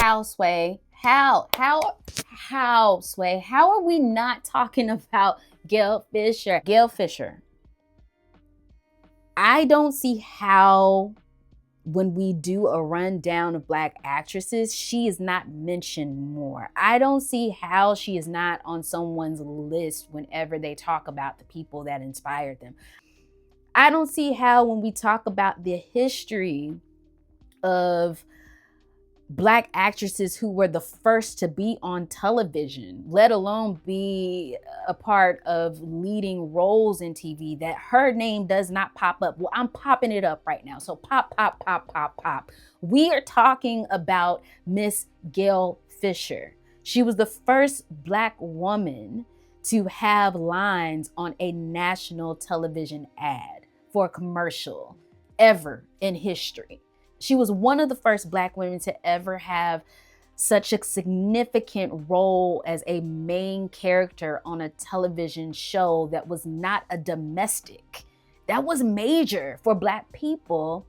How, Sway? How, Sway? How are we not talking about Gail Fisher? Gail Fisher. I don't see how, when we do a rundown of Black actresses, she is not mentioned more. I don't see how she is not on someone's list whenever they talk about the people that inspired them. I don't see how, when we talk about the history of Black actresses who were the first to be on television, let alone be a part of leading roles in TV, that her name does not pop up. Well, I'm popping it up right now. So pop, pop, pop, pop, pop. We are talking about Miss Gail Fisher. She was the first Black woman to have lines on a national television ad for a commercial ever in history. She was one of the first Black women to ever have such a significant role as a main character on a television show that was not a domestic. That was major for Black people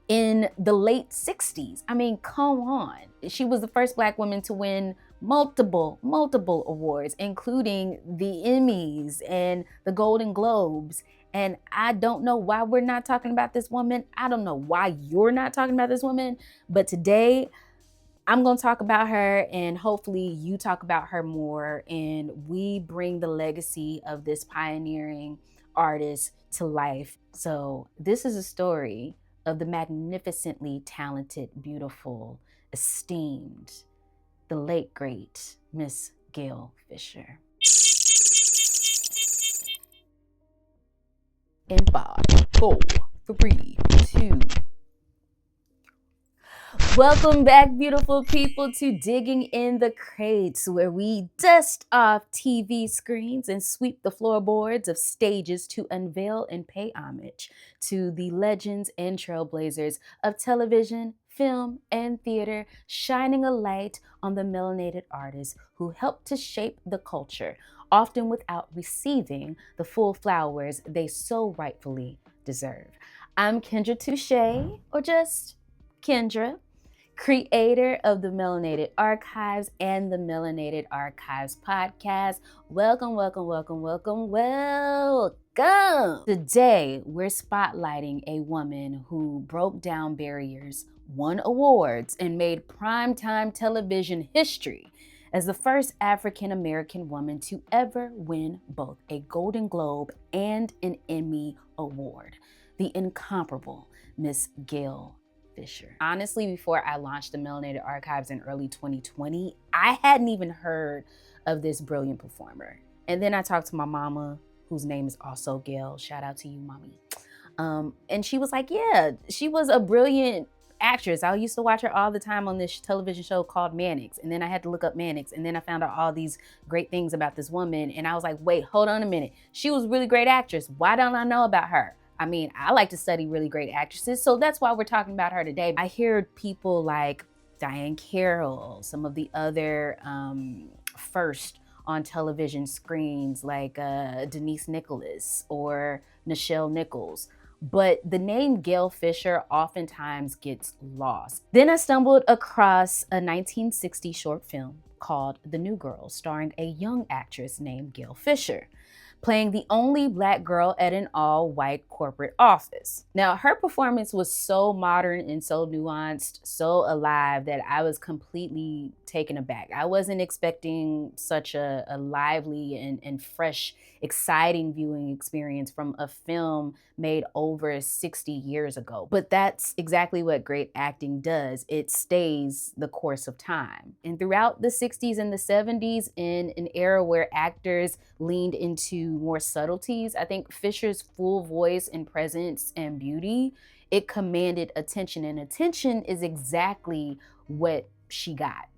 in the late 60s. I mean, come on. She was the first Black woman to win multiple awards, including the Emmys and the Golden Globes. And I don't know why we're not talking about this woman. I don't know why you're not talking about this woman. But today, I'm going to talk about her, and hopefully you talk about her more, and we bring the legacy of this pioneering artist to life. So this is a story of the magnificently talented, beautiful, esteemed, the late, great Miss Gail Fisher. In 5, 4, 3, 2. Welcome back, beautiful people, to Digging in the Crates, where we dust off TV screens and sweep the floorboards of stages to unveil and pay homage to the legends and trailblazers of television, film, and theater, shining a light on the melanated artists who helped to shape the culture, often without receiving the full flowers they so rightfully deserve. I'm Kendra Touche, or just Kendra, creator of the Melanated Archives and the Melanated Archives podcast. Welcome. Today, we're spotlighting a woman who broke down barriers, won awards, and made primetime television history as the first African-American woman to ever win both a Golden Globe and an Emmy award, the incomparable Miss Gail Fisher. Honestly, before I launched the Melanated Archives in early 2020, I hadn't even heard of this brilliant performer. And then I talked to my mama, whose name is also Gail. Shout out to you, mommy. And she was like, yeah, she was a brilliant actress. I used to watch her all the time on this television show called Mannix. And then I had to look up Mannix. And then I found out all these great things about this woman. And I was like, wait, hold on a minute. She was a really great actress. Why don't I know about her? I mean, I like to study really great actresses. So that's why we're talking about her today. I hear people like Diane Carroll, some of the other first on television screens like Denise Nicholas or Nichelle Nichols. But the name Gail Fisher oftentimes gets lost. Then I stumbled across a 1960 short film called The New Girl, starring a young actress named Gail Fisher, playing the only Black girl at an all-white corporate office. Now, her performance was so modern and so nuanced, so alive, that I was completely taken aback. I wasn't expecting such a lively and fresh, exciting viewing experience from a film made over 60 years ago. But that's exactly what great acting does. It stays the course of time. And throughout the 60s and the 70s, in an era where actors leaned into more subtleties, I think Fisher's full voice and presence and beauty, it commanded attention, and attention is exactly what she got.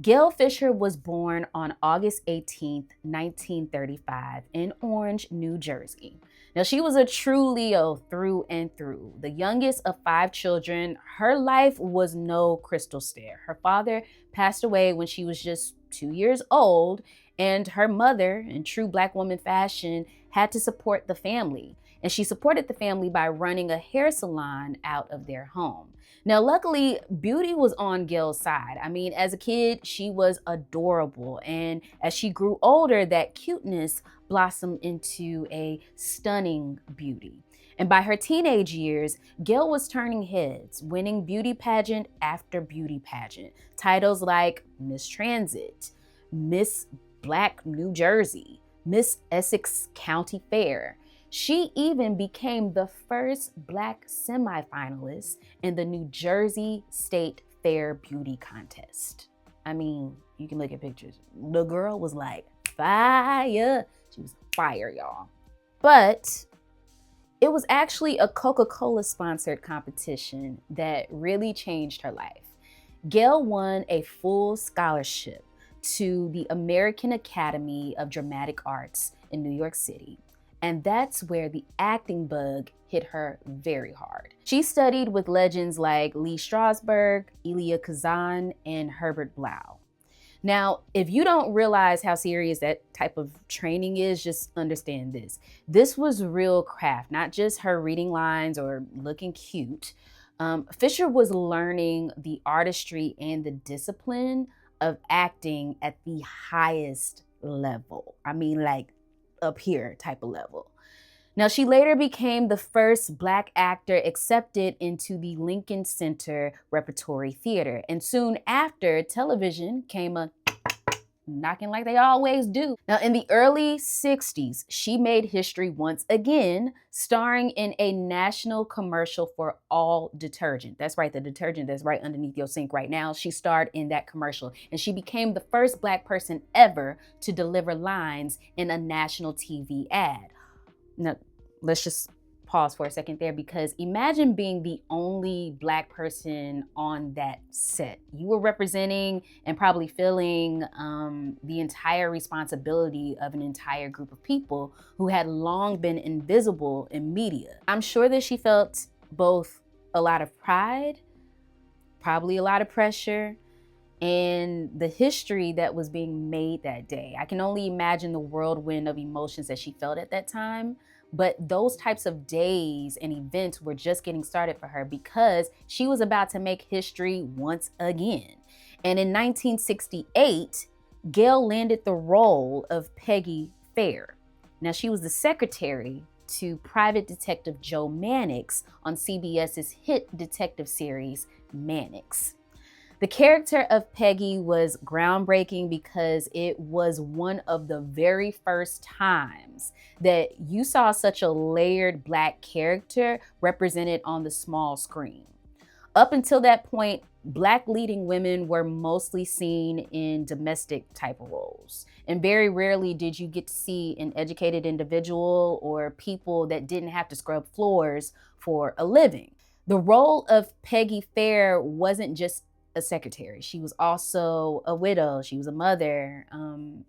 Gail Fisher was born on August 18th, 1935 in Orange, New Jersey. Now, she was a true Leo through and through. The youngest of 5 children, her life was no crystal stair. Her father passed away when she was just 2 years old, and her mother, in true Black woman fashion, had to support the family. and she supported the family by running a hair salon out of their home. Now, luckily, beauty was on Gail's side. I mean, as a kid, she was adorable, and as she grew older, that cuteness blossomed into a stunning beauty. And by her teenage years, Gail was turning heads, winning beauty pageant after beauty pageant. Titles like Miss Transit, Miss Black New Jersey, Miss Essex County Fair. She even became the first Black semifinalist in the New Jersey State Fair Beauty Contest. I mean, you can look at pictures. The girl was like fire. She was fire, y'all. But it was actually a Coca-Cola sponsored competition that really changed her life. Gail won a full scholarship to the American Academy of Dramatic Arts in New York City. And that's where the acting bug hit her very hard. She studied with legends like Lee Strasberg, Elia Kazan, and Herbert Blau. Now, if you don't realize how serious that type of training is, just understand this. This was real craft, not just her reading lines or looking cute. Fisher was learning the artistry and the discipline of acting at the highest level. I mean, like up here type of level. Now, she later became the first Black actor accepted into the Lincoln Center Repertory Theater. And soon after, television came a knocking like they always do. Now, in the early 60s, she made history once again, starring in a national commercial for all detergent. That's right, the detergent that's right underneath your sink right now. She starred in that commercial, and she became the first Black person ever to deliver lines in a national TV ad. Now, let's just pause for a second there, because imagine being the only Black person on that set. You were representing and probably feeling the entire responsibility of an entire group of people who had long been invisible in media. I'm sure that she felt both a lot of pride, probably a lot of pressure, and the history that was being made that day. I can only imagine the whirlwind of emotions that she felt at that time. But those types of days and events were just getting started for her, because she was about to make history once again. And in 1968, Gail landed the role of Peggy Fair. Now, she was the secretary to private detective Joe Mannix on CBS's hit detective series, Mannix. The character of Peggy was groundbreaking because it was one of the very first times that you saw such a layered Black character represented on the small screen. Up until that point, Black leading women were mostly seen in domestic type of roles. And very rarely did you get to see an educated individual or people that didn't have to scrub floors for a living. The role of Peggy Fair wasn't just a secretary. She was also a widow. She was a mother.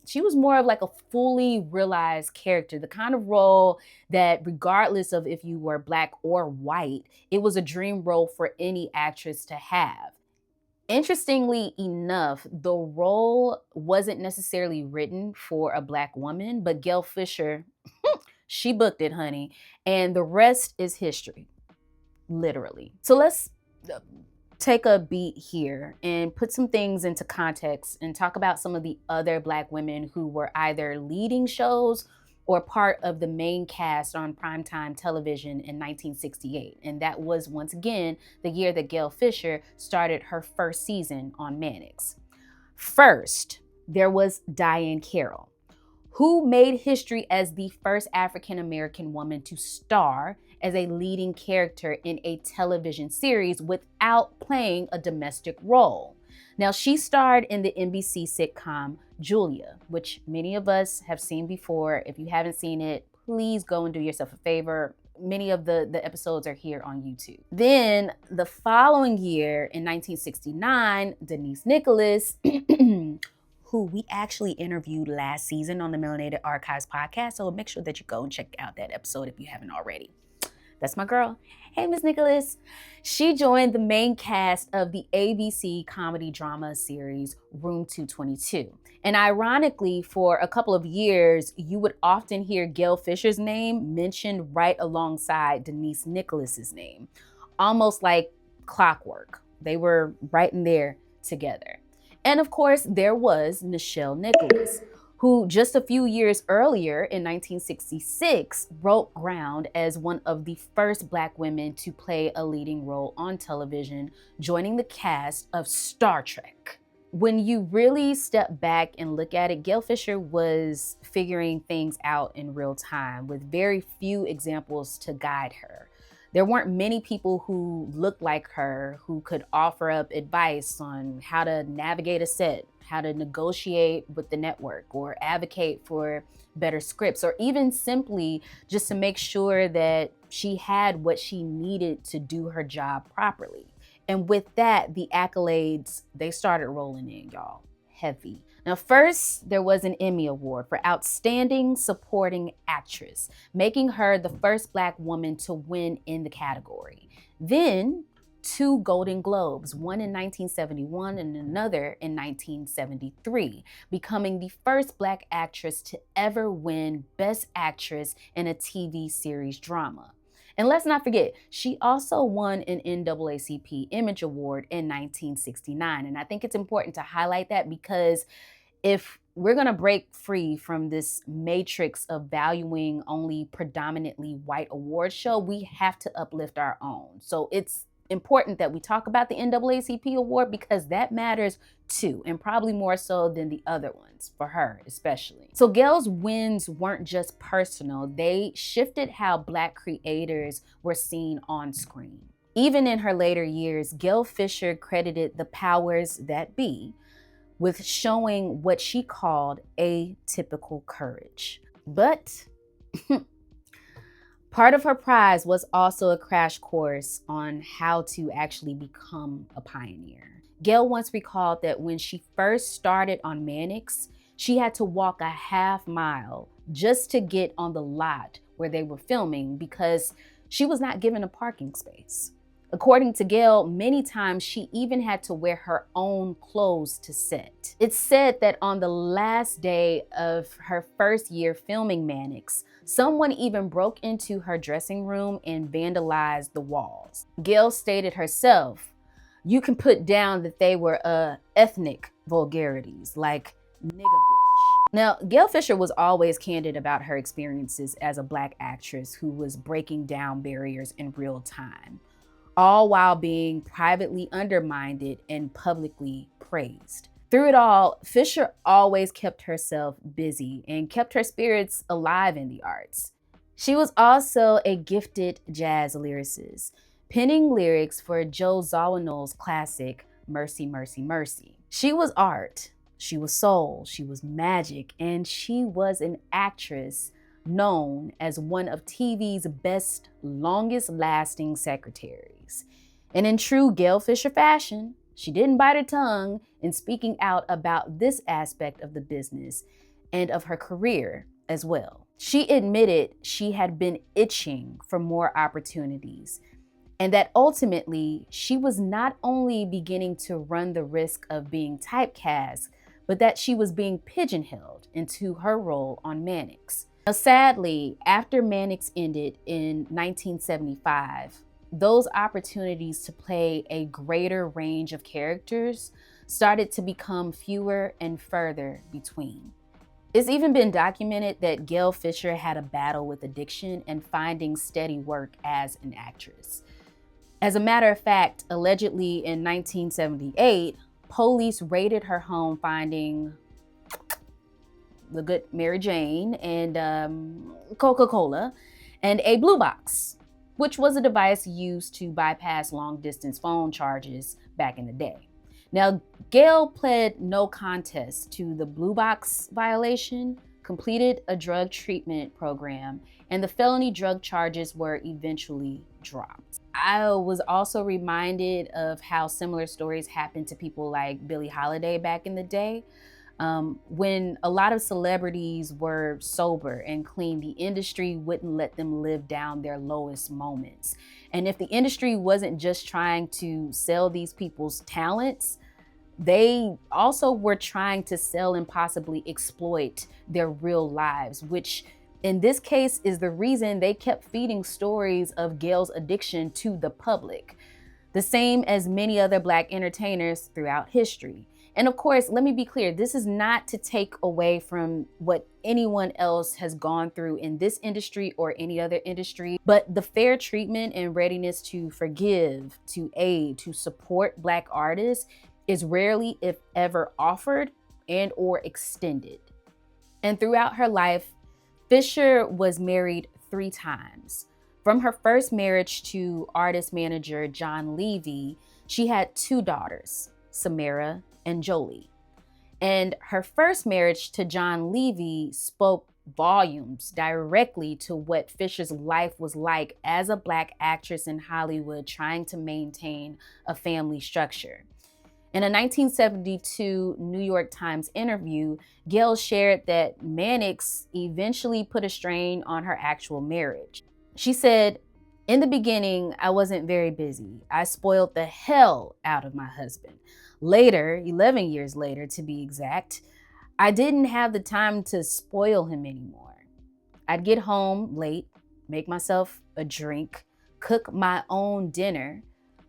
She was more of like a fully realized character, the kind of role that regardless of if you were Black or white, it was a dream role for any actress to have. Interestingly enough, the role wasn't necessarily written for a Black woman, but Gail Fisher, she booked it, honey, and the rest is history, literally. So let's take a beat here and put some things into context and talk about some of the other Black women who were either leading shows or part of the main cast on primetime television in 1968. And that was, once again, the year that Gail Fisher started her first season on Mannix. First, there was Diahann Carroll, who made history as the first African-American woman to star as a leading character in a television series without playing a domestic role. Now, she starred in the NBC sitcom Julia, which many of us have seen before. If you haven't seen it, please go and do yourself a favor. Many of the episodes are here on YouTube. Then the following year, in 1969, Denise Nicholas, who we actually interviewed last season on the Melanated Archives podcast, so make sure that you go and check out that episode if you haven't already. That's my girl. Hey, Miss Nicholas. She joined the main cast of the ABC comedy drama series Room 222. And ironically, for a couple of years, you would often hear Gail Fisher's name mentioned right alongside Denise Nicholas's name, almost like clockwork. They were right in there together. And of course, there was Nichelle Nicholas, who just a few years earlier in 1966 broke ground as one of the first Black women to play a leading role on television, joining the cast of Star Trek. When you really step back and look at it, Gail Fisher was figuring things out in real time with very few examples to guide her. There weren't many people who looked like her who could offer up advice on how to navigate a set, how to negotiate with the network, or advocate for better scripts, or even simply just to make sure that she had what she needed to do her job properly. And with that, the accolades, they started rolling in, y'all, heavy. Now, first, there was an Emmy Award for Outstanding Supporting Actress, making her the first Black woman to win in the category. Then, 2 Golden Globes, one in 1971 and another in 1973, becoming the first Black actress to ever win Best Actress in a TV series drama. And let's not forget, she also won an NAACP Image Award in 1969. And I think it's important to highlight that because if we're gonna break free from this matrix of valuing only predominantly white award show, we have to uplift our own. So it's important that we talk about the NAACP award because that matters too, and probably more so than the other ones, for her especially. So Gail's wins weren't just personal, they shifted how Black creators were seen on screen. Even in her later years, Gail Fisher credited the powers that be with showing what she called atypical courage. But part of her prize was also a crash course on how to actually become a pioneer. Gail once recalled that when she first started on Mannix, she had to walk a half mile just to get on the lot where they were filming because she was not given a parking space. According to Gail, many times she even had to wear her own clothes to set. It's said that on the last day of her first year filming Mannix, someone even broke into her dressing room and vandalized the walls. Gail stated herself, "You can put down that they were ethnic vulgarities, like nigga bitch." Now, Gail Fisher was always candid about her experiences as a Black actress who was breaking down barriers in real time, all while being privately undermined and publicly praised. Through it all, Fisher always kept herself busy and kept her spirits alive in the arts. She was also a gifted jazz lyricist, penning lyrics for Joe Zawinul's classic, Mercy, Mercy, Mercy. She was art, she was soul, she was magic, and she was an actress known as one of TV's best, longest-lasting secretaries. And in true Gail Fisher fashion, she didn't bite her tongue in speaking out about this aspect of the business and of her career as well. She admitted she had been itching for more opportunities, and that ultimately she was not only beginning to run the risk of being typecast, but that she was being pigeonholed into her role on Mannix. Now, sadly, after Mannix ended in 1975, those opportunities to play a greater range of characters started to become fewer and further between. It's even been documented that Gail Fisher had a battle with addiction and finding steady work as an actress. As a matter of fact, allegedly in 1978, police raided her home finding the good Mary Jane and Coca-Cola and a blue box, which was a device used to bypass long-distance phone charges back in the day. Now, Gail pled no contest to the blue box violation, completed a drug treatment program, and the felony drug charges were eventually dropped. I was also reminded of how similar stories happened to people like Billie Holiday back in the day. When a lot of celebrities were sober and clean, the industry wouldn't let them live down their lowest moments. And if the industry wasn't just trying to sell these people's talents, they also were trying to sell and possibly exploit their real lives, which in this case is the reason they kept feeding stories of Gail's addiction to the public, the same as many other Black entertainers throughout history. And of course, let me be clear, this is not to take away from what anyone else has gone through in this industry or any other industry, but the fair treatment and readiness to forgive, to aid, to support Black artists is rarely, if ever, offered and or extended. And throughout her life, Fisher was married 3 times. From her first marriage to artist manager John Levy, she had 2 daughters, Samara and Jolie. And her first marriage to John Levy spoke volumes directly to what Fisher's life was like as a Black actress in Hollywood trying to maintain a family structure. In a 1972 New York Times interview, Gail shared that Mannix eventually put a strain on her actual marriage. She said, "In the beginning, I wasn't very busy. I spoiled the hell out of my husband. Later, 11 years later to be exact, I didn't have the time to spoil him anymore. I'd get home late, make myself a drink, cook my own dinner.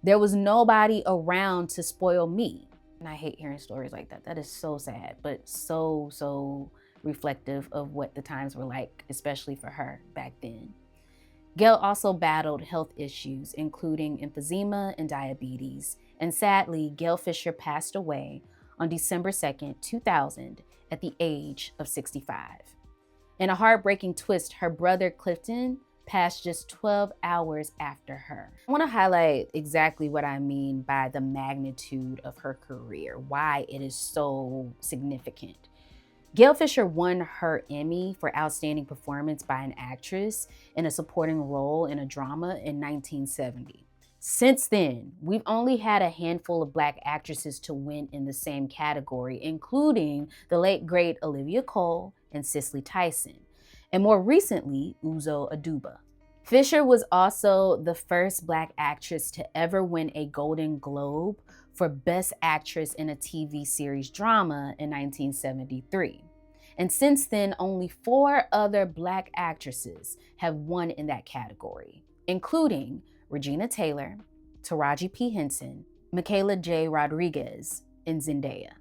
There was nobody around to spoil me." And I hate hearing stories like that. That is so sad, but so reflective of what the times were like, especially for her back then. Gail also battled health issues, including emphysema and diabetes. And sadly, Gail Fisher passed away on December 2nd, 2000, at the age of 65. In a heartbreaking twist, her brother Clifton passed just 12 hours after her. I want to highlight exactly what I mean by the magnitude of her career, why it is so significant. Gail Fisher won her Emmy for Outstanding Performance by an Actress in a Supporting Role in a Drama in 1970. Since then, we've only had a handful of Black actresses to win in the same category, including the late great Olivia Cole and Cicely Tyson, and more recently, Uzo Aduba. Fisher was also the first Black actress to ever win a Golden Globe for Best Actress in a TV series drama in 1973. And since then, only 4 other Black actresses have won in that category, including Regina Taylor, Taraji P. Henson, Michaela J. Rodriguez, and Zendaya.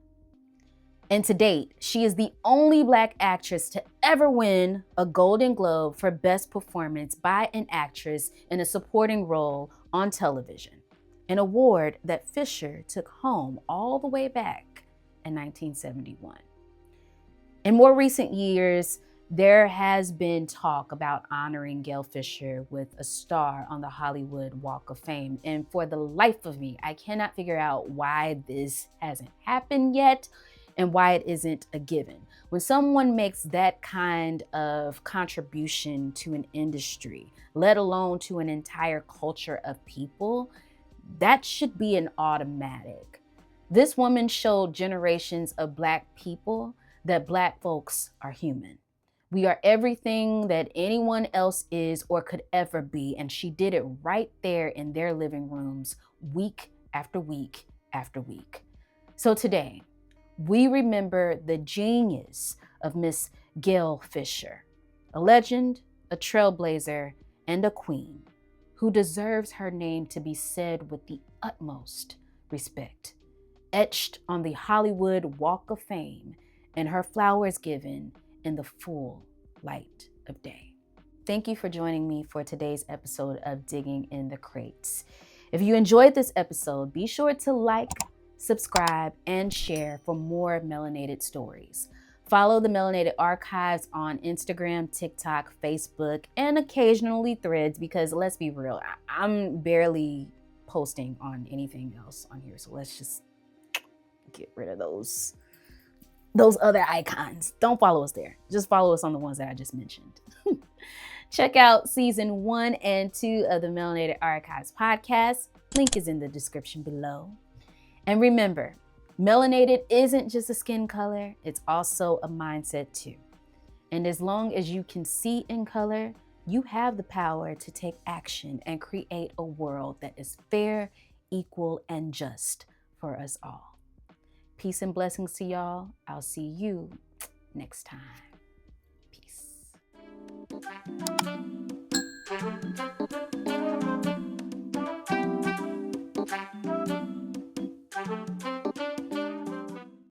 And to date, she is the only Black actress to ever win a Golden Globe for Best Performance by an Actress in a Supporting Role on television, an award that Fisher took home all the way back in 1971. In more recent years, there has been talk about honoring Gail Fisher with a star on the Hollywood Walk of Fame. And for the life of me, I cannot figure out why this hasn't happened yet and why it isn't a given. When someone makes that kind of contribution to an industry, let alone to an entire culture of people, that should be an automatic. This woman showed generations of Black people that Black folks are human. We are everything that anyone else is or could ever be, and she did it right there in their living rooms, week after week after week. So today, we remember the genius of Miss Gail Fisher, a legend, a trailblazer, and a queen who deserves her name to be said with the utmost respect, etched on the Hollywood Walk of Fame, and her flowers given in the full light of day. Thank you for joining me for today's episode of Digging in the Crates. If you enjoyed this episode, be sure to like, subscribe, and share for more Melanated stories. Follow the Melanated Archives on Instagram, TikTok, Facebook, and occasionally Threads, because let's be real, I'm barely posting on anything else on here. So let's just get rid of those other icons. Don't follow us there. Just follow us on the ones that I just mentioned. Check out season 1 and 2 of the Melanated Archives podcast. Link is in the description below. And remember, Melanated isn't just a skin color, it's also a mindset too. And as long as you can see in color, you have the power to take action and create a world that is fair, equal, and just for us all. Peace and blessings to y'all. I'll see you next time. Peace.